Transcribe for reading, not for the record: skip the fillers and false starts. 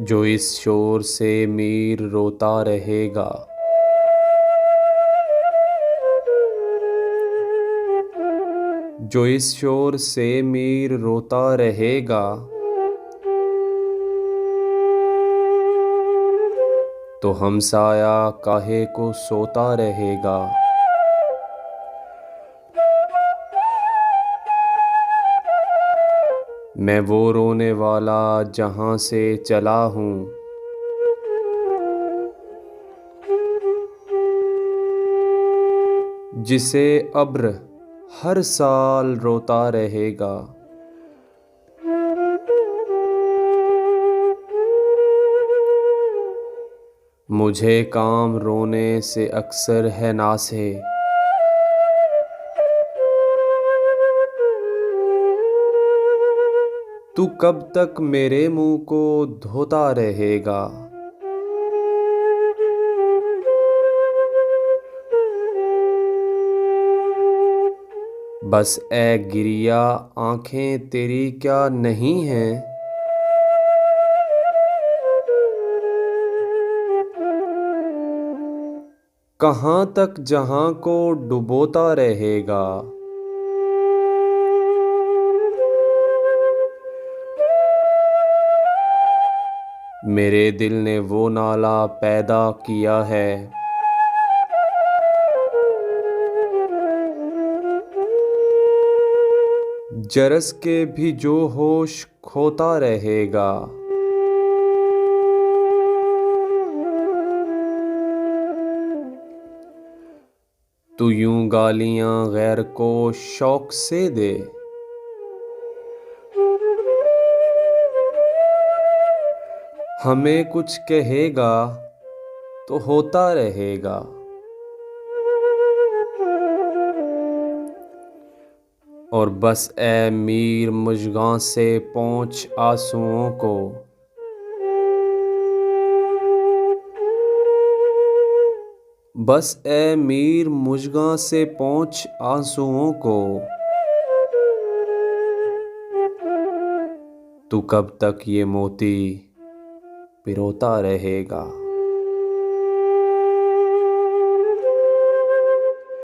जो इस शोर से मीर रोता रहेगा। जो इस शोर से मीर रोता रहेगा, तो हमसाया काहे को सोता रहेगा। मैं वो रोने वाला जहाँ से चला हूँ, जिसे अब्र हर साल रोता रहेगा। मुझे काम रोने से अक्सर है नासे, तू कब तक मेरे मुंह को धोता रहेगा। बस ए गिरिया आंखें तेरी क्या नहीं हैं, कहाँ तक जहां को डुबोता रहेगा। मेरे दिल ने वो नाला पैदा किया है, जरस के भी जो होश खोता रहेगा। तू यूं गालियां गैर को शौक से दे, हमें कुछ कहेगा तो होता रहेगा। और बस ए मीर मुजगां से पोंछ आंसुओं को, बस ए मीर मुजगां से पोंछ आंसुओं को, तू कब तक ये मोती पिरोता रहेगा।